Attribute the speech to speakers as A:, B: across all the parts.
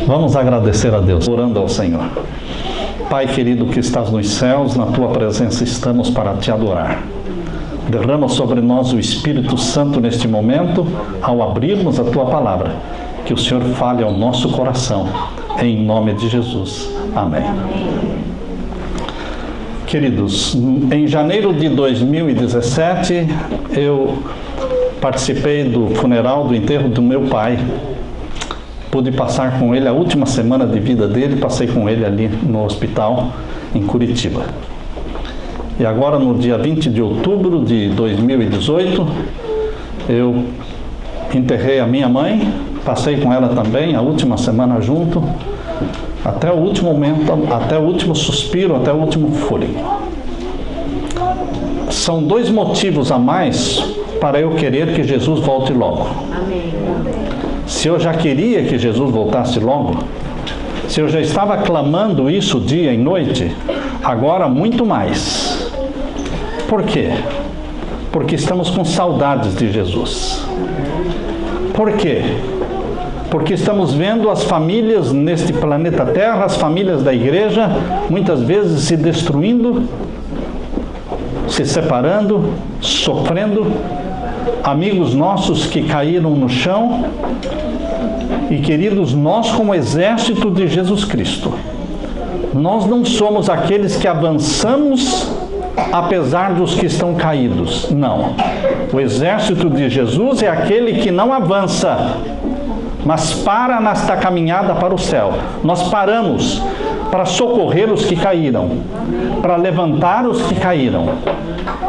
A: Vamos agradecer a Deus, orando ao Senhor. Pai querido que estás nos céus, na Tua presença estamos para Te adorar. Derrama sobre nós o Espírito Santo neste momento, ao abrirmos a Tua palavra. Que o Senhor fale ao nosso coração, em nome de Jesus. Amém. Queridos, em janeiro de 2017, eu participei do funeral, do enterro do meu pai. Pude passar com ele a última semana de vida dele, passei com ele ali no hospital, em Curitiba. E agora, no dia 20 de outubro de 2018, eu enterrei a minha mãe, passei com ela também a última semana junto, até o último momento, até o último suspiro, até o último fôlego. São dois motivos a mais para eu querer que Jesus volte logo. Amém. Se eu já queria que Jesus voltasse logo, se eu já estava clamando isso dia e noite, agora muito mais. Por quê? Porque estamos com saudades de Jesus. Por quê? Porque estamos vendo as famílias neste planeta Terra, as famílias da igreja, muitas vezes se destruindo, se separando, sofrendo, amigos nossos que caíram no chão. E queridos, nós como exército de Jesus Cristo, nós não somos aqueles que avançamos apesar dos que estão caídos. Não. O exército de Jesus é aquele que não avança, mas para nesta caminhada para o céu. Nós paramos para socorrer os que caíram, para levantar os que caíram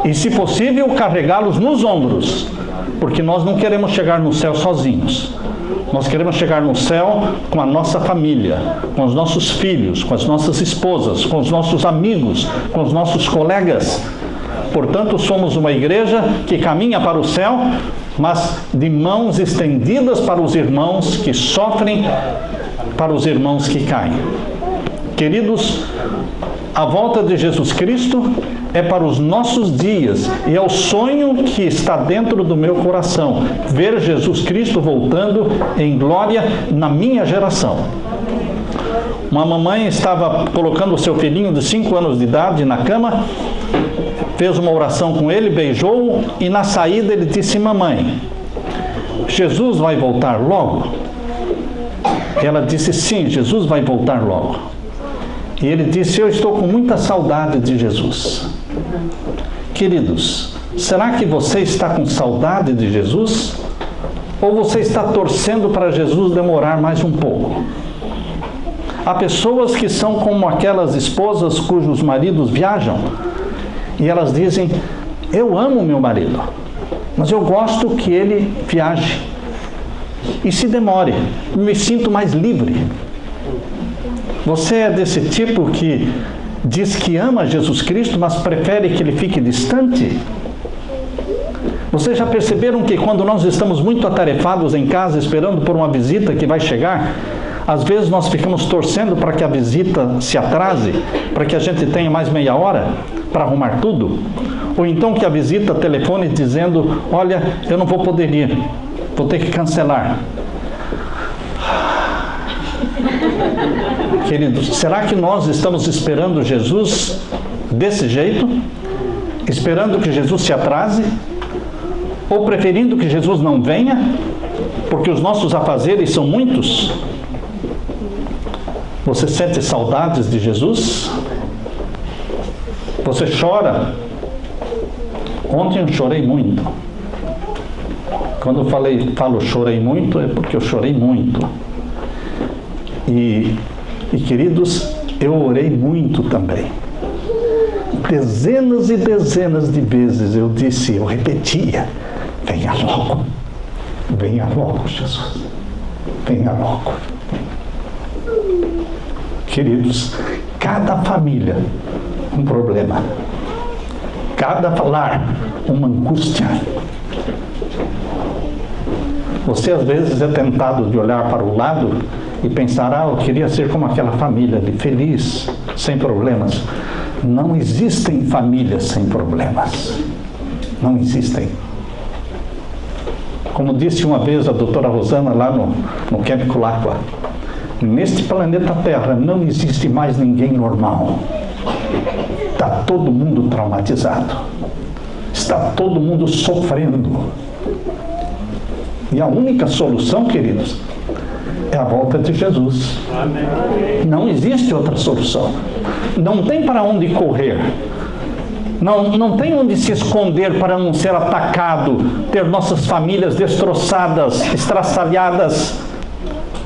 A: e, se possível, carregá-los nos ombros, porque nós não queremos chegar no céu sozinhos. Nós queremos chegar no céu com a nossa família, com os nossos filhos, com as nossas esposas, com os nossos amigos, com os nossos colegas. Portanto, somos uma igreja que caminha para o céu, mas de mãos estendidas para os irmãos que sofrem, para os irmãos que caem. Queridos, a volta de Jesus Cristo é para os nossos dias e é o sonho que está dentro do meu coração, ver Jesus Cristo voltando em glória na minha geração. Uma mamãe estava colocando o seu filhinho de 5 anos de idade na cama, fez uma oração com ele, beijou-o e na saída ele disse: mamãe, Jesus vai voltar logo? Ela disse: sim, Jesus vai voltar logo. E ele disse: eu estou com muita saudade de Jesus. Queridos, será que você está com saudade de Jesus? Ou você está torcendo para Jesus demorar mais um pouco? Há pessoas que são como aquelas esposas cujos maridos viajam e elas dizem: eu amo meu marido, mas eu gosto que ele viaje e se demore, me sinto mais livre. Você é desse tipo que diz que ama Jesus Cristo, mas prefere que ele fique distante? Vocês já perceberam que quando nós estamos muito atarefados em casa, esperando por uma visita que vai chegar, às vezes nós ficamos torcendo para que a visita se atrase, para que a gente tenha mais meia hora para arrumar tudo? Ou então que a visita telefone dizendo: olha, eu não vou poder ir, vou ter que cancelar. Queridos, será que nós estamos esperando Jesus desse jeito? Esperando que Jesus se atrase? Ou preferindo que Jesus não venha? Porque os nossos afazeres são muitos? Você sente saudades de Jesus? Você chora? Ontem eu chorei muito. Quando eu falo chorei muito, é porque eu chorei muito. E queridos, eu orei muito também. Dezenas e dezenas de vezes eu disse, eu repetia: venha logo Jesus, venha logo. Queridos, cada família um problema, cada lar uma angústia. Você às vezes é tentado de olhar para o lado e pensar: eu queria ser como aquela família ali, feliz, sem problemas. Não existem famílias sem problemas. Não existem. Como disse uma vez a doutora Rosana lá no Camp Culaqua, Neste planeta Terra não existe mais ninguém normal. Está todo mundo traumatizado. Está todo mundo sofrendo. E a única solução, queridos, é a volta de Jesus. Não existe outra solução. Não tem para onde correr. Não tem onde se esconder para não ser atacado, ter nossas famílias destroçadas, estraçalhadas.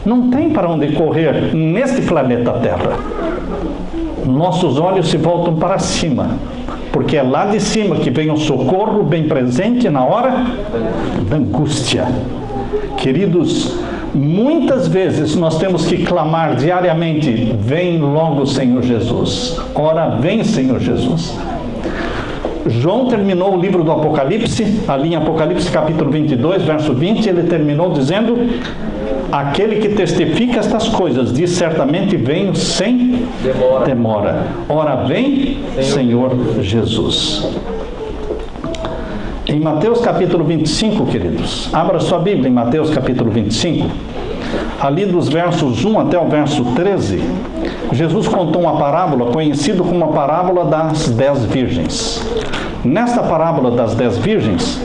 A: Não tem para onde correr neste planeta Terra. Nossos olhos se voltam para cima, porque é lá de cima que vem o socorro bem presente na hora da angústia. Queridos, muitas vezes nós temos que clamar diariamente: vem logo, Senhor Jesus. Ora, vem, Senhor Jesus. João terminou o livro do Apocalipse, ali em Apocalipse capítulo 22, verso 20, ele terminou dizendo: aquele que testifica estas coisas diz certamente: venho sem demora. Ora, vem, Senhor Jesus. Em Mateus capítulo 25, queridos, abra sua Bíblia em Mateus capítulo 25, ali dos versos 1 até o verso 13, Jesus contou uma parábola conhecida como a parábola das 10 virgens. Nesta parábola das 10 virgens,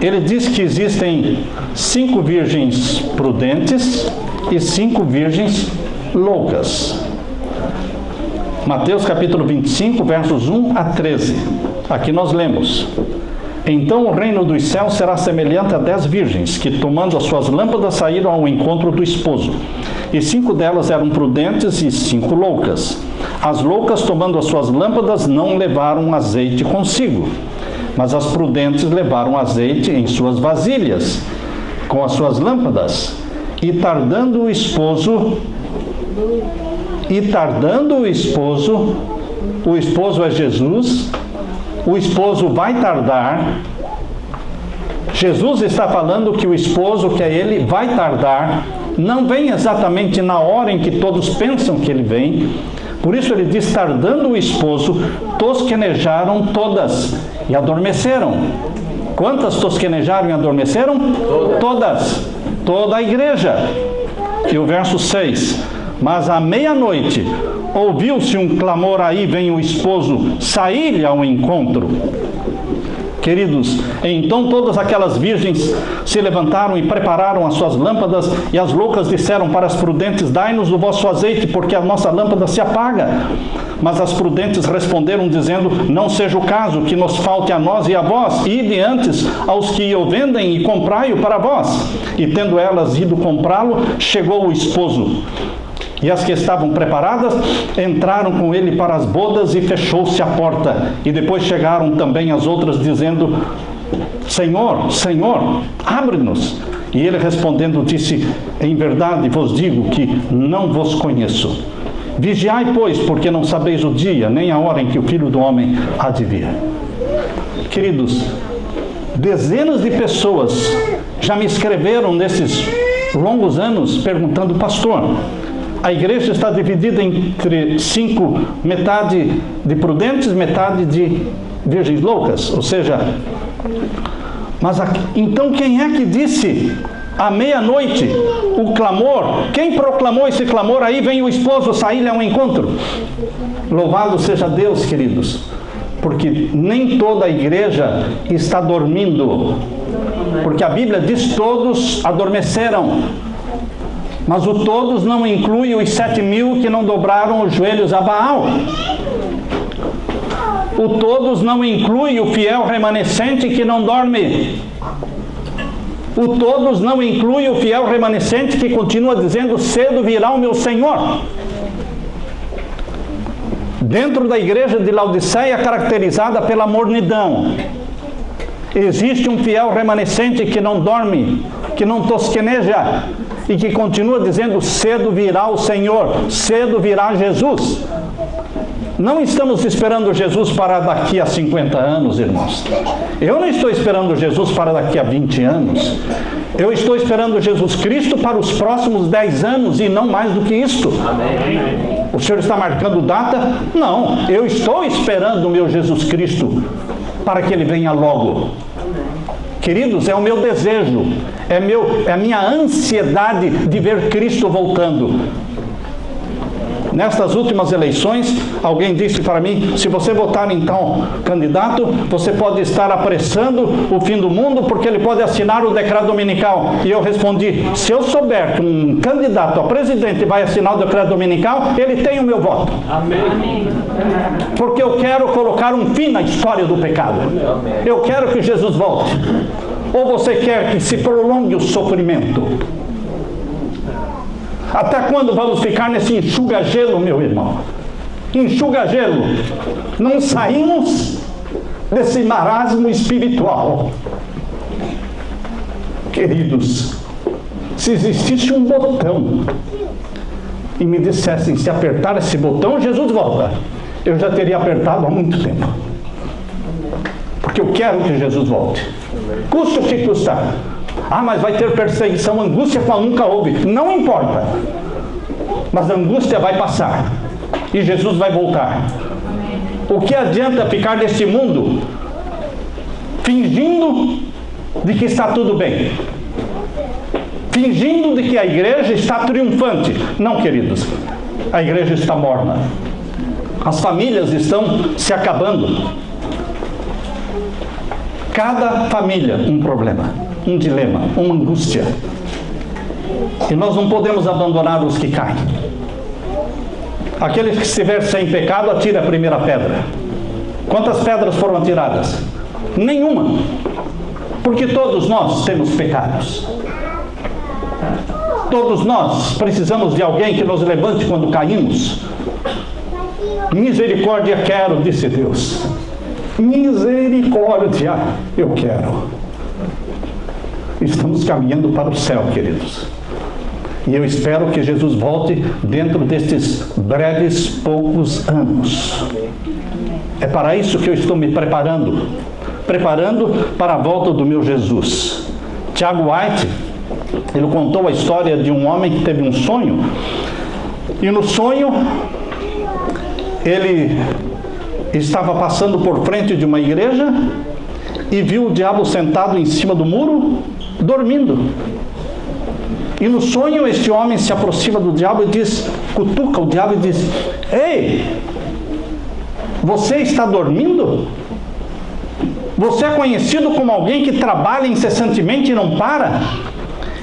A: ele diz que existem 5 virgens prudentes e 5 virgens loucas. Mateus capítulo 25, versos 1 a 13. Aqui nós lemos: então o reino dos céus será semelhante a 10 virgens, que tomando as suas lâmpadas saíram ao encontro do esposo. E 5 delas eram prudentes e 5 loucas. As loucas, tomando as suas lâmpadas, não levaram azeite consigo, mas as prudentes levaram azeite em suas vasilhas, com as suas lâmpadas. E tardando o esposo é Jesus, o esposo vai tardar. Jesus está falando que o esposo, que é ele, vai tardar. Não vem exatamente na hora em que todos pensam que ele vem. Por isso ele diz: tardando o esposo, tosquenejaram todas e adormeceram. Quantas tosquenejaram e adormeceram? Todas. Toda a igreja. E o verso 6: mas à meia-noite ouviu-se um clamor, aí vem o esposo, saí-lhe ao encontro. Queridos, então todas aquelas virgens se levantaram e prepararam as suas lâmpadas, e as loucas disseram para as prudentes: dai-nos o vosso azeite, porque a nossa lâmpada se apaga. Mas as prudentes responderam dizendo: não seja o caso que nos falte a nós e a vós, ide antes aos que o vendem e comprai-o para vós. E tendo elas ido comprá-lo, chegou o esposo. E as que estavam preparadas entraram com ele para as bodas, e fechou-se a porta. E depois chegaram também as outras, dizendo: Senhor, Senhor, abre-nos. E ele respondendo disse: em verdade vos digo que não vos conheço. Vigiai, pois, porque não sabeis o dia, nem a hora em que o Filho do Homem há de vir. Queridos, dezenas de pessoas já me escreveram nesses longos anos perguntando: pastor, a igreja está dividida entre 5, metade de prudentes, metade de virgens loucas. Ou seja, mas então quem é que disse à meia-noite o clamor? Quem proclamou esse clamor? Aí vem o esposo, saí-lhe ao encontro. Louvado seja Deus, queridos, porque nem toda a igreja está dormindo. Porque a Bíblia diz: todos adormeceram. Mas o todos não inclui os 7.000 que não dobraram os joelhos a Baal. O todos não inclui o fiel remanescente que não dorme. O todos não inclui o fiel remanescente que continua dizendo: cedo virá o meu Senhor. Dentro da igreja de Laodiceia, caracterizada pela mornidão, existe um fiel remanescente que não dorme, que não tosqueneja, e que continua dizendo: cedo virá o Senhor, cedo virá Jesus. Não estamos esperando Jesus para daqui a 50 anos, irmãos. Eu não estou esperando Jesus para daqui a 20 anos. Eu estou esperando Jesus Cristo para os próximos 10 anos e não mais do que isto. Amém. O Senhor está marcando data? Não, eu estou esperando o meu Jesus Cristo para que Ele venha logo. Queridos, é o meu desejo, é a minha ansiedade de ver Cristo voltando. Nestas últimas eleições, alguém disse para mim, se você votar em tal candidato, você pode estar apressando o fim do mundo, porque ele pode assinar o decreto dominical. E eu respondi, se eu souber que um candidato a presidente vai assinar o decreto dominical, ele tem o meu voto. Amém. Porque eu quero colocar um fim na história do pecado. Eu quero que Jesus volte. Ou você quer que se prolongue o sofrimento? Até quando vamos ficar nesse enxuga-gelo, meu irmão? Enxuga-gelo. Não saímos desse marasmo espiritual. Queridos, se existisse um botão e me dissessem, se apertar esse botão, Jesus volta, eu já teria apertado há muito tempo. Porque eu quero que Jesus volte. Custa o que custar. Ah, mas vai ter perseguição, angústia qual nunca houve. Não importa. Mas a angústia vai passar. E Jesus vai voltar. O que adianta ficar neste mundo fingindo de que está tudo bem? Fingindo de que a igreja está triunfante. Não, queridos. A igreja está morna. As famílias estão se acabando. Cada família um problema, um dilema, uma angústia. E nós não podemos abandonar os que caem. Aquele que estiver sem pecado, atira a primeira pedra. Quantas pedras foram atiradas? Nenhuma. Porque todos nós temos pecados. Todos nós precisamos de alguém que nos levante quando caímos. Misericórdia quero, disse Deus. Misericórdia eu quero. Estamos caminhando para o céu, queridos. E eu espero que Jesus volte dentro destes breves poucos anos. É para isso que eu estou me preparando. Preparando para a volta do meu Jesus. Tiago White, ele contou a história de um homem que teve um sonho. E no sonho, ele estava passando por frente de uma igreja e viu o diabo sentado em cima do muro, dormindo. E no sonho este homem se aproxima do diabo e diz, cutuca o diabo e diz, ei, você está dormindo? Você é conhecido como alguém que trabalha incessantemente e não para?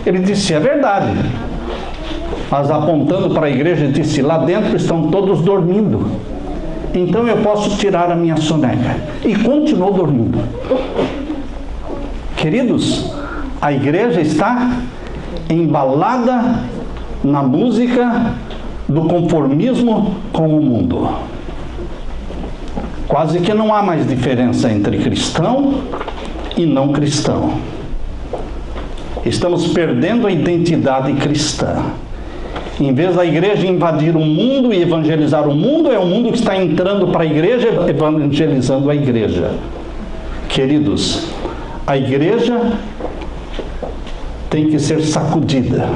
A: Ele disse, é verdade. Mas apontando para a igreja, disse, lá dentro estão todos dormindo. Então eu posso tirar a minha soneca. E continuou dormindo. Queridos, a igreja está embalada na música do conformismo com o mundo. Quase que não há mais diferença entre cristão e não cristão. Estamos perdendo a identidade cristã. Em vez da igreja invadir o mundo e evangelizar o mundo, é o mundo que está entrando para a igreja, evangelizando a igreja. Queridos, a igreja tem que ser sacudida.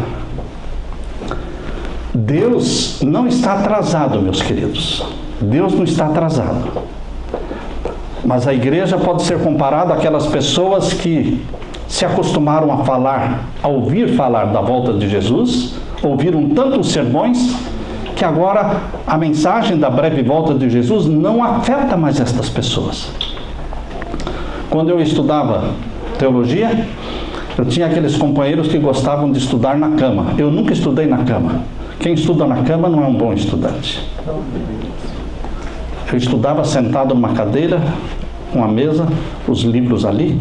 A: Deus não está atrasado, meus queridos. Deus não está atrasado. Mas a igreja pode ser comparada àquelas pessoas que se acostumaram a falar, a ouvir falar da volta de Jesus, ouviram tantos sermões, que agora a mensagem da breve volta de Jesus não afeta mais estas pessoas. Quando eu estudava teologia, eu tinha aqueles companheiros que gostavam de estudar na cama. Eu nunca estudei na cama. Quem estuda na cama não é um bom estudante. Eu estudava sentado numa cadeira, com a mesa, os livros ali.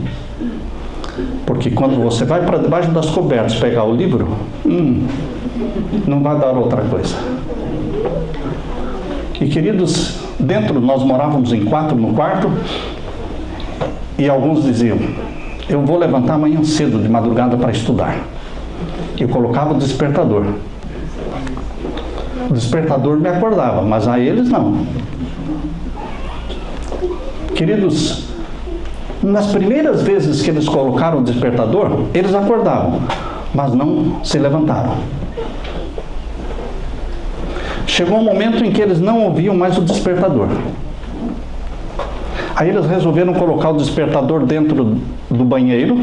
A: Porque quando você vai para debaixo das cobertas pegar o livro, não vai dar outra coisa. E queridos, dentro nós morávamos em 4 no quarto, e alguns diziam, eu vou levantar amanhã cedo, de madrugada, para estudar. Eu colocava o despertador. O despertador me acordava, mas a eles não. Queridos, nas primeiras vezes que eles colocaram o despertador, eles acordavam, mas não se levantaram. Chegou um momento em que eles não ouviam mais o despertador. Aí eles resolveram colocar o despertador dentro do banheiro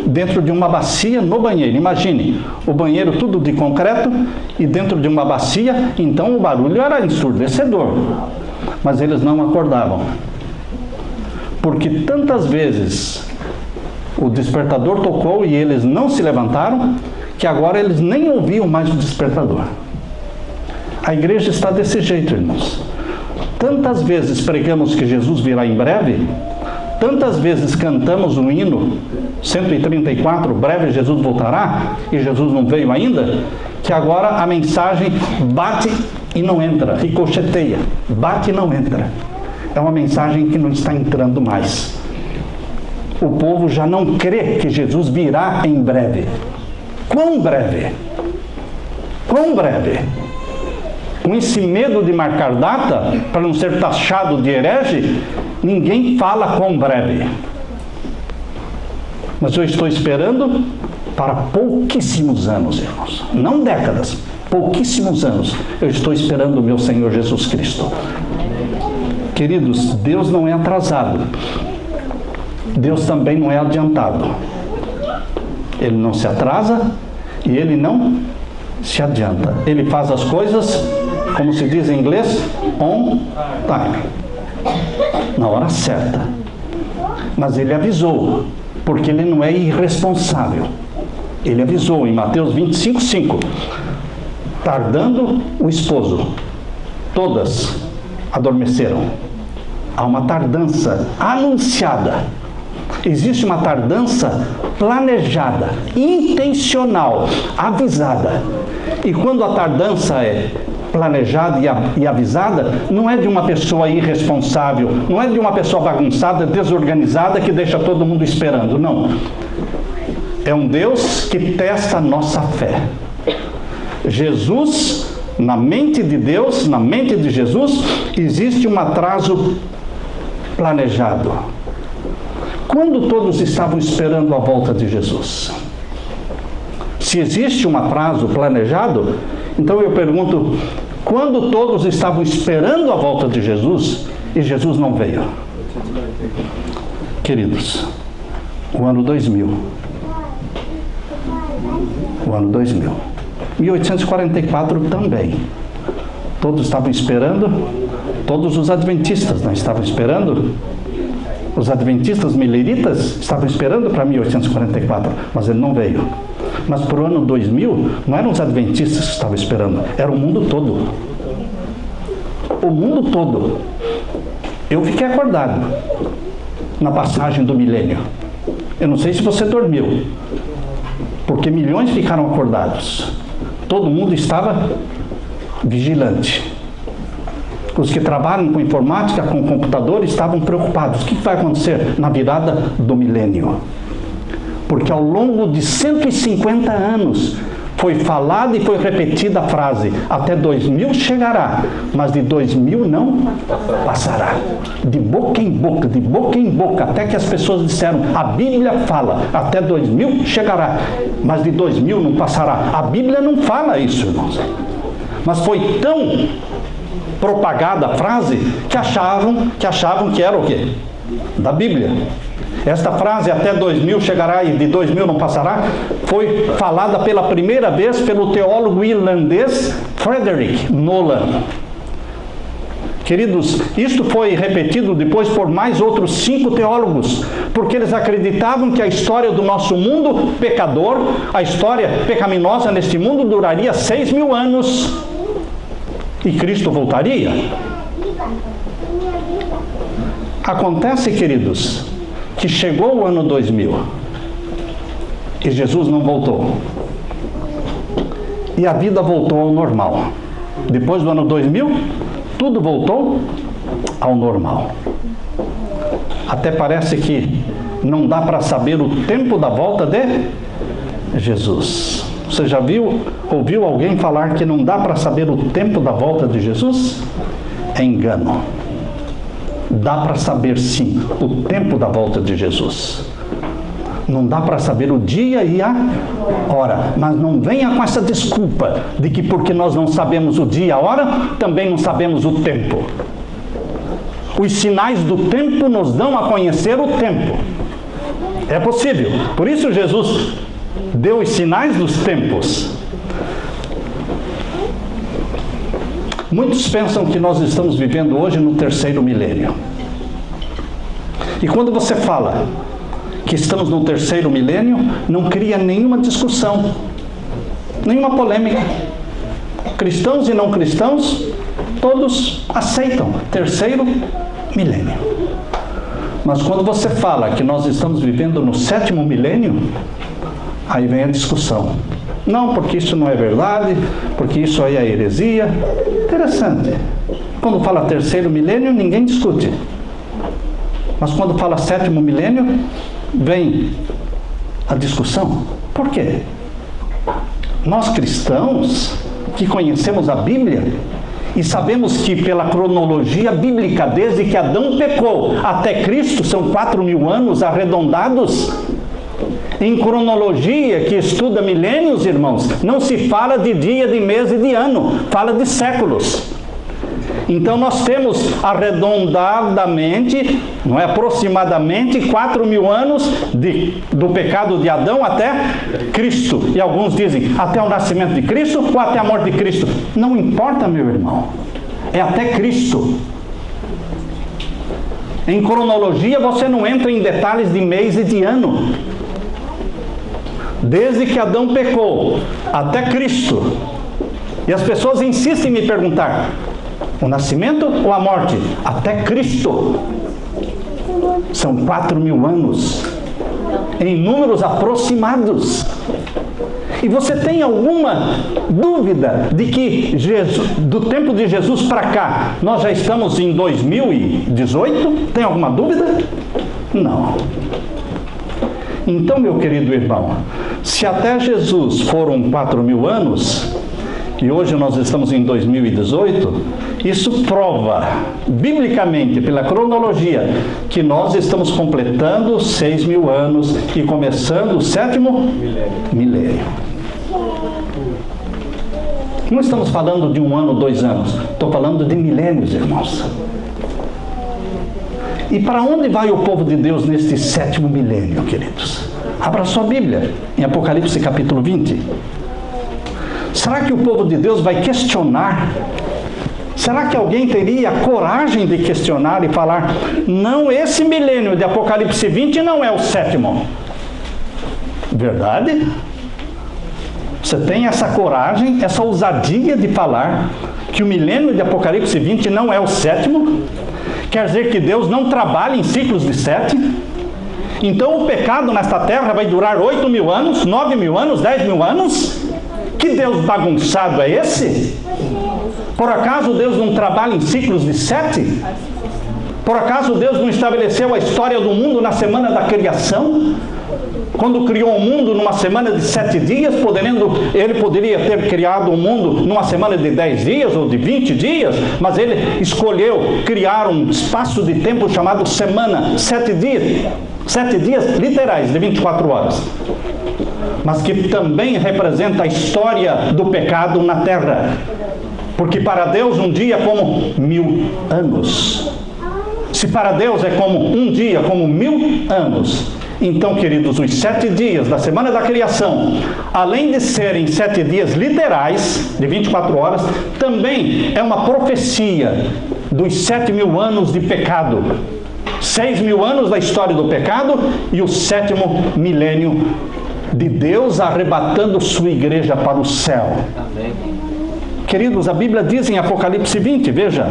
A: dentro de uma bacia no banheiro. Imagine, o banheiro tudo de concreto e dentro de uma bacia, então o barulho era ensurdecedor. Mas eles não acordavam. Porque tantas vezes o despertador tocou e eles não se levantaram, que agora eles nem ouviam mais o despertador. A igreja está desse jeito, irmãos. Tantas vezes pregamos que Jesus virá em breve, tantas vezes cantamos o hino 134, breve Jesus voltará, e Jesus não veio ainda, que agora a mensagem bate e não entra, ricocheteia, bate e não entra. É uma mensagem que não está entrando mais. O povo já não crê que Jesus virá em breve. Quão breve? Quão breve? Com esse medo de marcar data, para não ser taxado de herege, ninguém fala quão breve. Mas eu estou esperando para pouquíssimos anos, irmãos. Não décadas, pouquíssimos anos. Eu estou esperando o meu Senhor Jesus Cristo. Queridos, Deus não é atrasado. Deus também não é adiantado. Ele não se atrasa e Ele não se adianta. Ele faz as coisas, como se diz em inglês, on time. Na hora certa. Mas Ele avisou, porque Ele não é irresponsável. Ele avisou em Mateus 25:5. Tardando o esposo, todas adormeceram. Há uma tardança anunciada. Existe uma tardança planejada, intencional, avisada. E quando a tardança é planejada e avisada, não é de uma pessoa irresponsável, não é de uma pessoa bagunçada, desorganizada, que deixa todo mundo esperando, não. É um Deus que testa a nossa fé. Jesus, na mente de Deus, na mente de Jesus, existe um atraso planejado. Quando todos estavam esperando a volta de Jesus? Se existe um atraso planejado, então eu pergunto, quando todos estavam esperando a volta de Jesus e Jesus não veio? Queridos, o ano 2000. O ano 2000. 1844 também. Todos estavam esperando, todos os adventistas não estavam esperando. Os adventistas mileritas estavam esperando para 1844, mas ele não veio. Mas para o ano 2000, não eram os adventistas que estavam esperando, era o mundo todo. O mundo todo. Eu fiquei acordado na passagem do milênio. Eu não sei se você dormiu, porque milhões ficaram acordados. Todo mundo estava vigilante. Os que trabalham com informática, com computador, estavam preocupados. O que vai acontecer na virada do milênio? Porque ao longo de 150 anos foi falada e foi repetida a frase: até 2000 chegará, mas de 2000 não passará. De boca em boca, até que as pessoas disseram: a Bíblia fala, até 2000 chegará, mas de 2000 não passará. A Bíblia não fala isso, irmãos. Mas foi tão propagada a frase que achavam que era o quê? Da Bíblia. Esta frase, até 2000 chegará e de 2000 não passará, foi falada pela primeira vez pelo teólogo irlandês Frederick Nolan. Queridos, isto foi repetido depois por mais outros 5 teólogos, porque eles acreditavam que a história do nosso mundo pecador, a história pecaminosa neste mundo, duraria 6.000 anos. E Cristo voltaria. Acontece, queridos, que chegou o ano 2000 e Jesus não voltou. E a vida voltou ao normal. Depois do ano 2000, tudo voltou ao normal. Até parece que não dá para saber o tempo da volta de Jesus. Você já ouviu alguém falar que não dá para saber o tempo da volta de Jesus? É engano. Dá para saber sim o tempo da volta de Jesus. Não dá para saber o dia e a hora. Mas não venha com essa desculpa de que porque nós não sabemos o dia e a hora, também não sabemos o tempo. Os sinais do tempo nos dão a conhecer o tempo. É possível. Por isso Jesus deu os sinais dos tempos. Muitos pensam que nós estamos vivendo hoje no terceiro milênio. E quando você fala que estamos no terceiro milênio, não cria nenhuma discussão, nenhuma polêmica. Cristãos e não cristãos, todos aceitam terceiro milênio. Mas quando você fala que nós estamos vivendo no sétimo milênio, aí vem a discussão. Não, porque isso não é verdade, porque isso aí é heresia. Interessante. Quando fala terceiro milênio, ninguém discute. Mas quando fala sétimo milênio, vem a discussão. Por quê? Nós cristãos, que conhecemos a Bíblia, e sabemos que pela cronologia bíblica, desde que Adão pecou até Cristo, são 4.000 anos arredondados. Em cronologia, que estuda milênios, irmãos, não se fala de dia, de mês e de ano, fala de séculos. Então nós temos arredondadamente, não é, aproximadamente 4.000 anos do pecado de Adão até Cristo. E alguns dizem até o nascimento de Cristo ou até a morte de Cristo. Não importa, meu irmão, é até Cristo. Em cronologia você não entra em detalhes de mês e de ano. Desde que Adão pecou até Cristo. E as pessoas insistem em me perguntar: o nascimento ou a morte? Até Cristo. São 4.000 anos. Em números aproximados. E você tem alguma dúvida de que do tempo de Jesus para cá, nós já estamos em 2018? Tem alguma dúvida? Não. Então, meu querido irmão, se até Jesus foram 4.000 anos, e hoje nós estamos em 2018, isso prova, biblicamente, pela cronologia, que nós estamos completando 6.000 anos e começando o sétimo milênio. Não estamos falando de 1 ano, 2 anos, estou falando de milênios, irmãos. E para onde vai o povo de Deus neste sétimo milênio, queridos? Abra sua Bíblia, em Apocalipse capítulo 20. Será que o povo de Deus vai questionar? Será que alguém teria a coragem de questionar e falar: não, esse milênio de Apocalipse 20 não é o sétimo? Verdade? Você tem essa coragem, essa ousadia de falar que o milênio de Apocalipse 20 não é o sétimo? Quer dizer que Deus não trabalha em ciclos de 7? Então o pecado nesta terra vai durar 8.000 anos, 9.000 anos, 10.000 anos? Que Deus bagunçado é esse? Por acaso Deus não trabalha em ciclos de 7? Por acaso Deus não estabeleceu a história do mundo na semana da criação? Quando criou o mundo numa semana de 7 dias, ele poderia ter criado o mundo numa semana de 10 dias ou de 20 dias, mas ele escolheu criar um espaço de tempo chamado semana, 7 dias. 7 dias literais, de 24 horas. Mas que também representa a história do pecado na terra. Porque para Deus um dia é como 1.000 anos. Se para Deus é como um dia, como 1.000 anos. Então, queridos, os 7 dias da semana da criação, além de serem 7 dias literais, de 24 horas, também é uma profecia dos 7.000 anos de pecado. 6.000 anos da história do pecado e o sétimo milênio de Deus arrebatando sua igreja para o céu. Amém. Queridos, a Bíblia diz em Apocalipse 20, veja,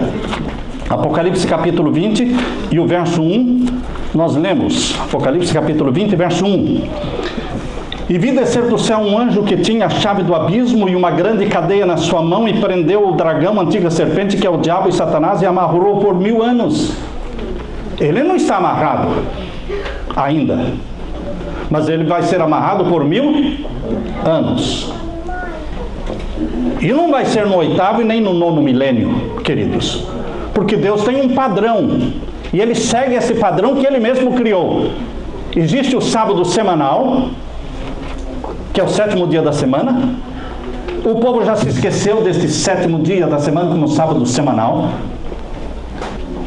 A: Apocalipse capítulo 20 e o verso 1, nós lemos, Apocalipse capítulo 20, verso 1. E vi descer do céu um anjo que tinha a chave do abismo e uma grande cadeia na sua mão e prendeu o dragão, a antiga serpente, que é o diabo e Satanás, e amarrou por 1000 anos. Ele não está amarrado ainda, mas ele vai ser amarrado por 1000 anos. E não vai ser no 8º e nem no 9º milênio, queridos. Porque Deus tem um padrão. E Ele segue esse padrão que Ele mesmo criou. Existe o sábado semanal, que é o 7º dia da semana. O povo já se esqueceu deste 7º dia da semana como sábado semanal.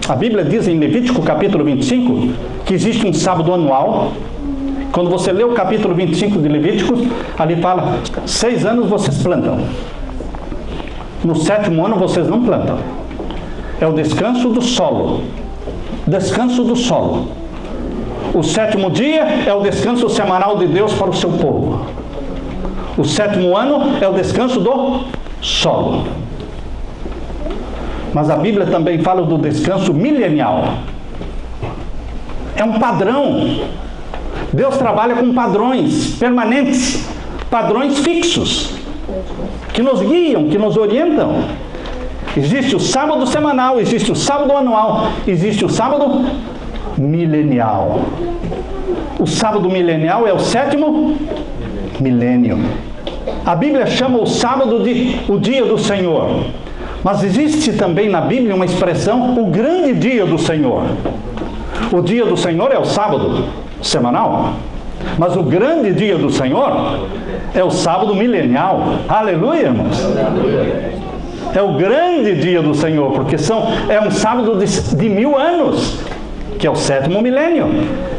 A: A Bíblia diz em Levítico capítulo 25 que existe um sábado anual. Quando você lê o capítulo 25 de Levíticos, ali fala, 6 anos vocês plantam. No 7º ano vocês não plantam. É o descanso do solo. Descanso do solo. O 7º dia é o descanso semanal de Deus para o seu povo. O 7º ano é o descanso do solo. Mas a Bíblia também fala do descanso milenial. É um padrão. Deus trabalha com padrões permanentes, padrões fixos, que nos guiam, que nos orientam. Existe o sábado semanal, existe o sábado anual, existe o sábado milenial. O sábado milenial é o 7º milênio. A Bíblia chama o sábado de o dia do Senhor. Mas existe também na Bíblia uma expressão, o grande dia do Senhor. O dia do Senhor é o sábado semanal. Mas o grande dia do Senhor é o sábado milenial. Aleluia, irmãos. É o grande dia do Senhor, porque é um sábado de 1000 anos, que é o 7º milênio.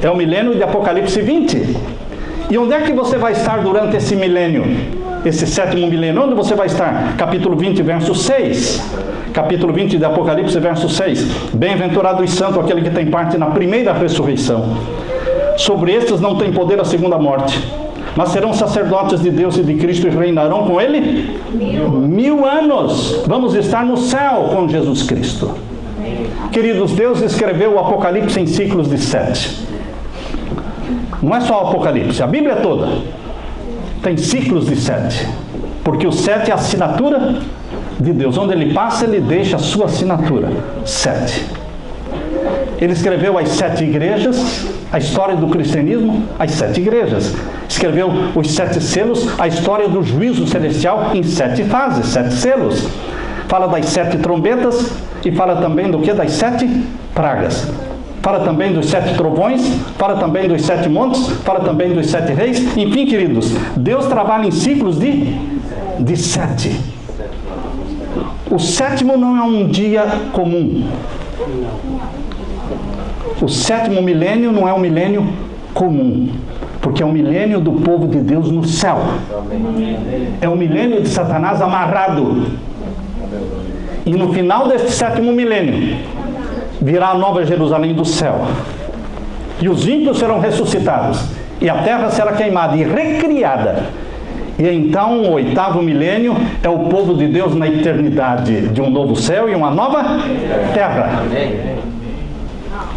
A: É o milênio de Apocalipse 20. E onde é que você vai estar durante esse milênio? Esse 7º milênio, onde você vai estar? Capítulo 20, verso 6. Capítulo 20 de Apocalipse, verso 6. Bem-aventurado e santo aquele que tem parte na primeira ressurreição. Sobre estes não tem poder a segunda morte, mas serão sacerdotes de Deus e de Cristo e reinarão com Ele 1000 anos. Vamos estar no céu com Jesus Cristo. Queridos, Deus escreveu o Apocalipse em ciclos de 7. Não é só o Apocalipse, a Bíblia toda tem ciclos de 7. Porque o 7 é a assinatura de Deus. Onde Ele passa, Ele deixa a sua assinatura. 7. Ele escreveu as 7 igrejas, a história do cristianismo, as 7 igrejas. Escreveu os 7 selos, a história do juízo celestial em 7 fases, 7 selos. Fala das 7 trombetas e fala também do que? Das 7 pragas. Fala também dos 7 trovões, fala também dos 7 montes, fala também dos 7 reis. Enfim, queridos, Deus trabalha em ciclos de 7. O 7º não é um dia comum. O 7º milênio não é um milênio comum, porque é o milênio do povo de Deus no céu. É o milênio de Satanás amarrado. E no final deste 7º milênio, virá a nova Jerusalém do céu. E os ímpios serão ressuscitados. E a terra será queimada e recriada. E então o 8º milênio é o povo de Deus na eternidade, de um novo céu e uma nova terra.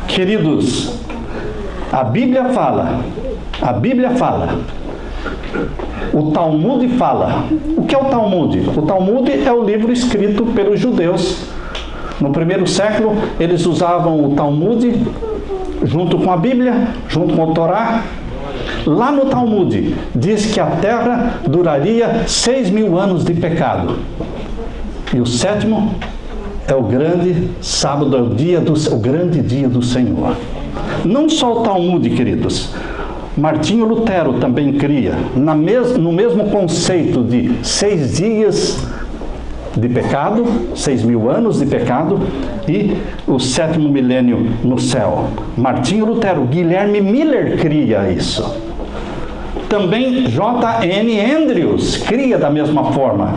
A: Queridos, a Bíblia fala, o Talmud fala. O que é o Talmud? O Talmud é o livro escrito pelos judeus. No 1º século, eles usavam o Talmud junto com a Bíblia, junto com o Torá. Lá no Talmud, diz que a terra duraria 6.000 anos de pecado. E o 7º é o grande sábado, é o grande dia do Senhor. Não só o Talmud, queridos. Martinho Lutero também cria, no mesmo conceito de 6 dias de pecado, 6.000 anos de pecado, e o 7º milênio no céu. Martinho Lutero, Guilherme Miller cria isso. Também J.N. Andrews cria da mesma forma.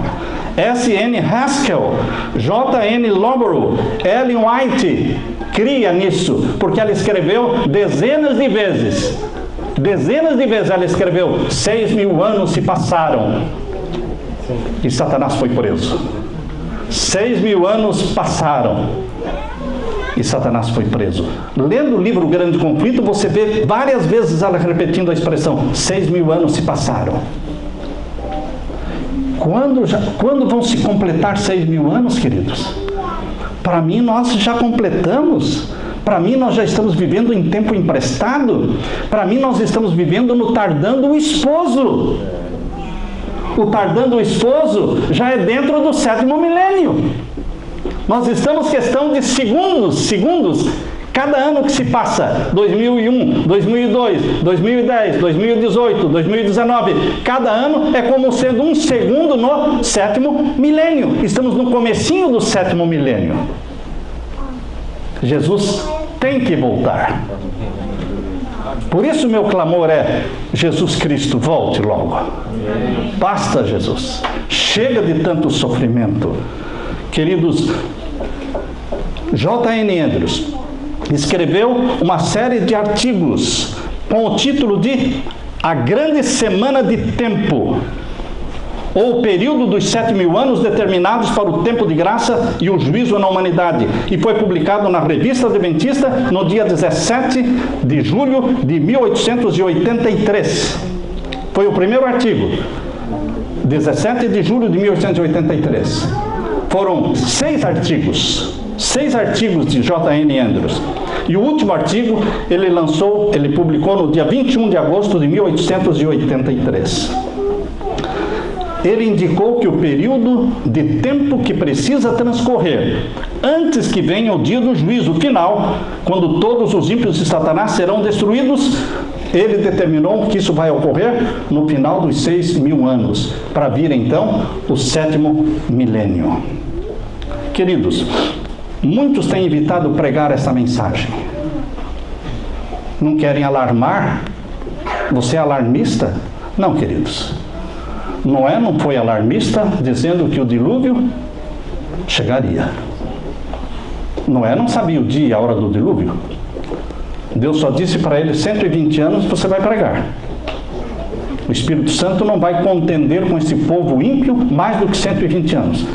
A: S.N. Haskell, J.N. Lowborough, Ellen White cria nisso, porque ela escreveu dezenas de vezes ela escreveu, 6.000 anos se passaram e Satanás foi preso. 6.000 anos passaram e Satanás foi preso. Lendo o livro Grande Conflito, você vê várias vezes ela repetindo a expressão, 6.000 anos se passaram. Quando vão se completar 6.000 anos, queridos? Para mim, nós já completamos. Para mim, nós já estamos vivendo em tempo emprestado. Para mim, nós estamos vivendo no tardando o esposo. O tardando o esposo já é dentro do 7º milênio. Nós estamos questão de segundos. Cada ano que se passa, 2001, 2002, 2010, 2018, 2019, cada ano é como sendo um segundo no 7º milênio. Estamos no comecinho do 7º milênio. Jesus tem que voltar. Por isso meu clamor é: Jesus Cristo, volte logo. Basta, Jesus. Chega de tanto sofrimento. Queridos, J.N. Andrews escreveu uma série de artigos com o título de A Grande Semana de Tempo, ou o período dos 7.000 anos determinados para o tempo de graça e o juízo na humanidade, e foi publicado na Revista Adventista no dia 17 de julho de 1883. Foi o primeiro artigo, 17 de julho de 1883. Foram 6 artigos de J.N. Andrews. E o último artigo ele publicou no dia 21 de agosto de 1883. Ele indicou que o período de tempo que precisa transcorrer antes que venha o dia do juízo final, quando todos os ímpios de Satanás serão destruídos, ele determinou que isso vai ocorrer no final dos 6.000 anos, para vir então o 7º milênio. Queridos, muitos têm evitado pregar essa mensagem. Não querem alarmar? Você é alarmista? Não, queridos. Noé não foi alarmista dizendo que o dilúvio chegaria. Noé não sabia o dia e a hora do dilúvio. Deus só disse para ele: 120 anos você vai pregar. O Espírito Santo não vai contender com esse povo ímpio mais do que 120 anos.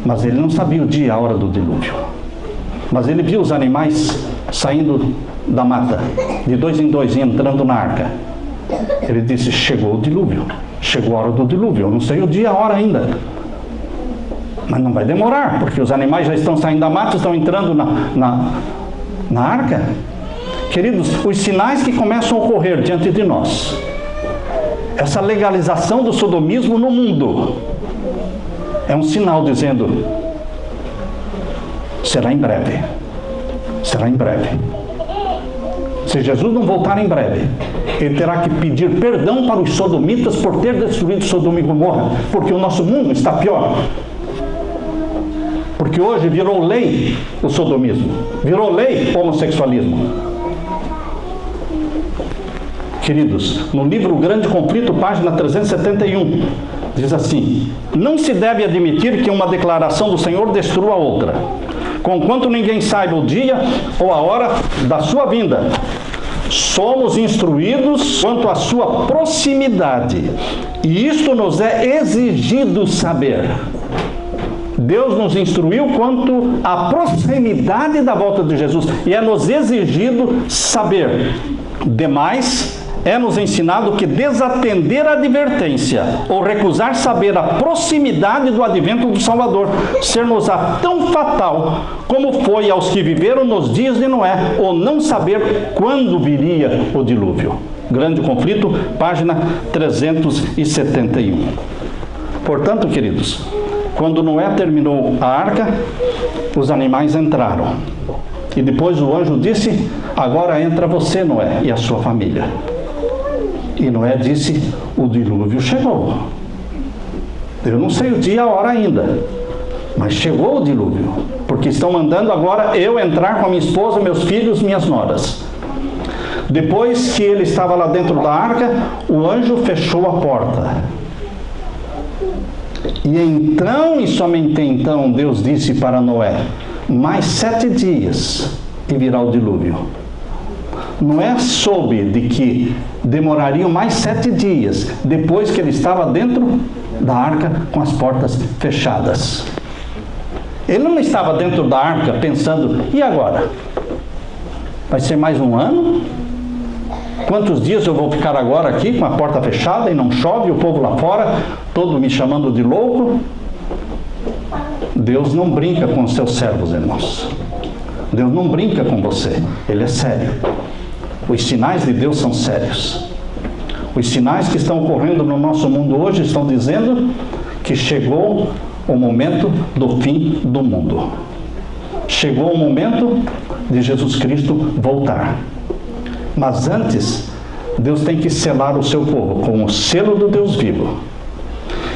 A: Mas ele não sabia o dia e a hora do dilúvio. Mas ele viu os animais saindo da mata, de 2 em 2, entrando na arca. Ele disse: chegou o dilúvio. Chegou a hora do dilúvio. Eu não sei o dia e a hora ainda, mas não vai demorar, porque os animais já estão saindo da mata, estão entrando na arca. Queridos, os sinais que começam a ocorrer diante de nós, essa legalização do sodomismo no mundo, é um sinal dizendo: será em breve. Será em breve. Se Jesus não voltar em breve, ele terá que pedir perdão para os sodomitas por ter destruído Sodoma e Gomorra, porque o nosso mundo está pior. Porque hoje virou lei o sodomismo, virou lei o homossexualismo. Queridos, no livro O Grande Conflito, página 371, diz assim: não se deve admitir que uma declaração do Senhor destrua a outra, conquanto ninguém saiba o dia ou a hora da sua vinda. Somos instruídos quanto à sua proximidade, e isto nos é exigido saber. Deus nos instruiu quanto à proximidade da volta de Jesus, e é nos exigido saber. Demais, é nos ensinado que desatender a advertência ou recusar saber a proximidade do advento do Salvador ser-nos-á tão fatal como foi aos que viveram nos dias de Noé, ou não saber quando viria o dilúvio. Grande Conflito, página 371. Portanto, queridos, quando Noé terminou a arca, os animais entraram. E depois o anjo disse: agora entra você, Noé, e a sua família. E Noé disse: o dilúvio chegou. Eu não sei o dia e a hora ainda, mas chegou o dilúvio, porque estão mandando agora eu entrar com a minha esposa, meus filhos, minhas noras. Depois que ele estava lá dentro da arca, o anjo fechou a porta. E então, e somente então, Deus disse para Noé: mais 7 dias e virá o dilúvio. Noé soube de que demorariam mais 7 dias depois que ele estava dentro da arca com as portas fechadas. Ele não estava dentro da arca pensando: e agora? Vai ser mais um ano? Quantos dias eu vou ficar agora aqui com a porta fechada e não chove, o povo lá fora, todo me chamando de louco? Deus não brinca com os seus servos, irmãos. Deus não brinca com você, Ele é sério. Os sinais de Deus são sérios. Os sinais que estão ocorrendo no nosso mundo hoje estão dizendo que chegou o momento do fim do mundo. Chegou o momento de Jesus Cristo voltar. Mas antes, Deus tem que selar o seu povo com o selo do Deus vivo.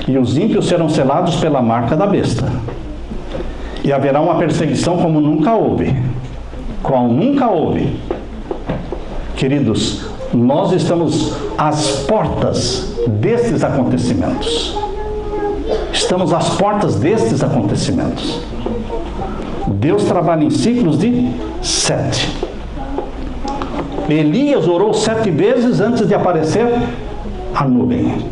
A: E os ímpios serão selados pela marca da besta. E haverá uma perseguição como nunca houve. Qual nunca houve. Queridos, Nós estamos às portas destes acontecimentos. Estamos às portas destes acontecimentos. Deus trabalha em ciclos de 7. Elias orou 7 vezes antes de aparecer a nuvem.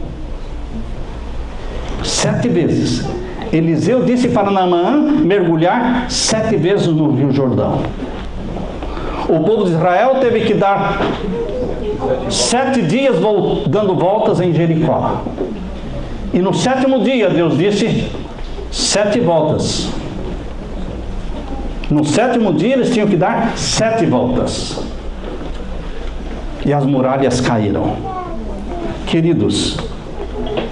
A: 7 vezes. Eliseu disse para Naamã mergulhar 7 vezes no Rio Jordão. O povo de Israel teve que dar 7 dias dando voltas em Jericó. E no 7º dia Deus disse 7 voltas. No 7º dia eles tinham que dar 7 voltas. E as muralhas caíram. Queridos,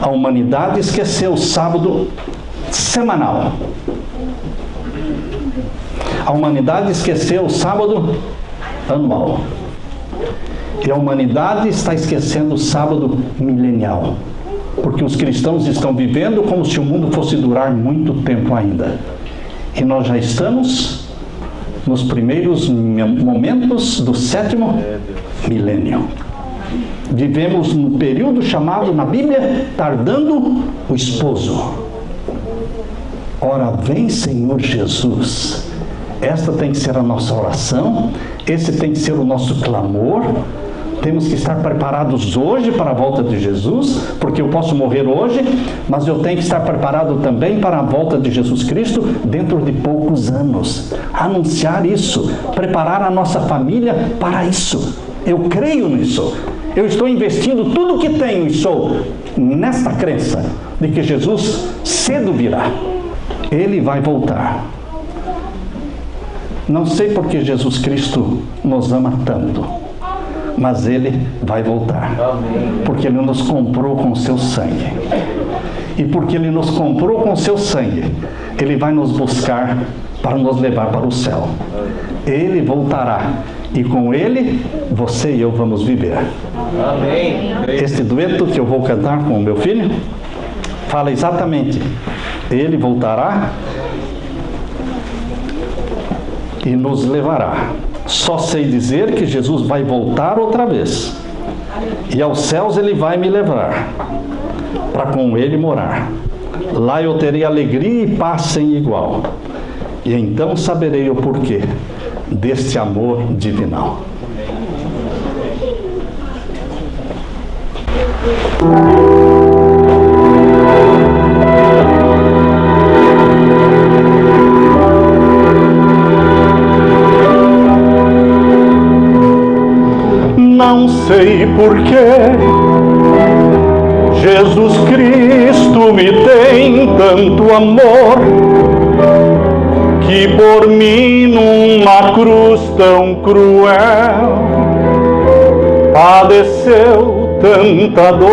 A: a humanidade esqueceu o sábado semanal. A humanidade esqueceu o sábado anual. E a humanidade está esquecendo o sábado milenial. Porque os cristãos estão vivendo como se o mundo fosse durar muito tempo ainda. E nós já estamos nos primeiros momentos do 7º milênio. Vivemos no período chamado na Bíblia, tardando o esposo. Ora vem, Senhor Jesus. Esta tem que ser a nossa oração, esse tem que ser o nosso clamor. Temos que estar preparados hoje para a volta de Jesus, porque eu posso morrer hoje, mas eu tenho que estar preparado também para a volta de Jesus Cristo dentro de poucos anos. Anunciar isso, preparar a nossa família para isso. Eu creio nisso. Eu estou investindo tudo o que tenho e sou nesta crença de que Jesus cedo virá. Ele vai voltar. Não sei por que Jesus Cristo nos ama tanto, mas Ele vai voltar. Porque Ele nos comprou com o seu sangue. E porque Ele nos comprou com o seu sangue, Ele vai nos buscar para nos levar para o céu. Ele voltará. E com Ele, você e eu vamos viver. Amém. Este dueto que eu vou cantar com o meu filho, fala exatamente. Ele voltará e nos levará. Só sei dizer que Jesus vai voltar outra vez. E aos céus Ele vai me levar, para com Ele morar. Lá eu terei alegria e paz sem igual. E então saberei o porquê deste amor divinal. Não sei porquê Jesus Cristo me tem tanto amor, que por mim numa cruz tão cruel padeceu tanta dor.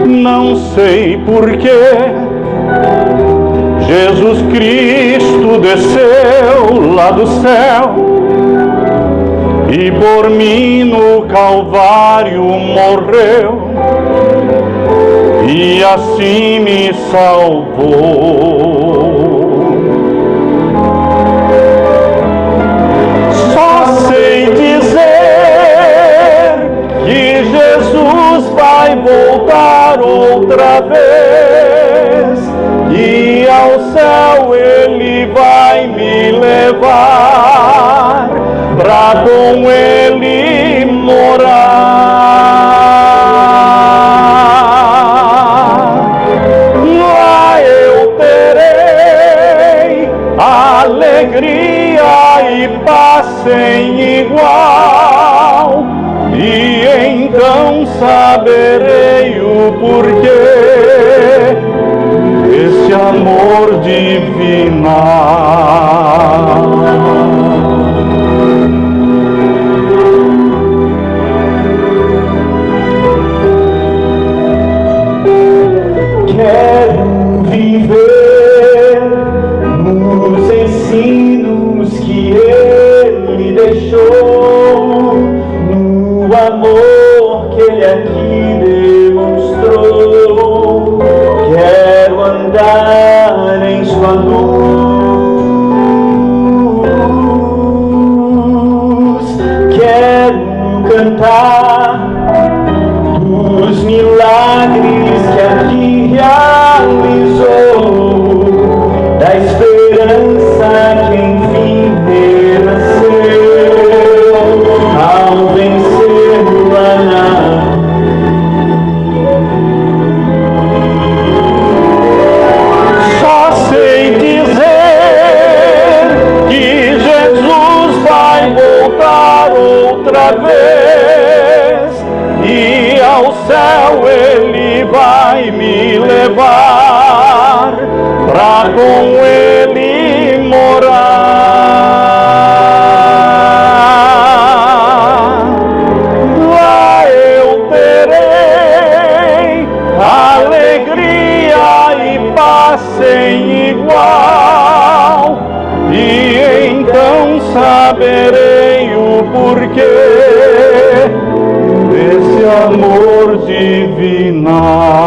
A: Não sei porquê Jesus Cristo desceu lá do céu e por mim no Calvário morreu e assim me salvou. Só sei dizer que Jesus vai voltar outra vez e ao céu Ele vai me levar pra com Ele morar. Lá eu terei alegria e paz sem igual, e então saberei o porquê desse amor divinal. Quero viver nos ensinos que Ele deixou, no amor que Ele aqui demonstrou. Quero andar em sua luz sem igual, e então saberei o porquê desse amor divinal.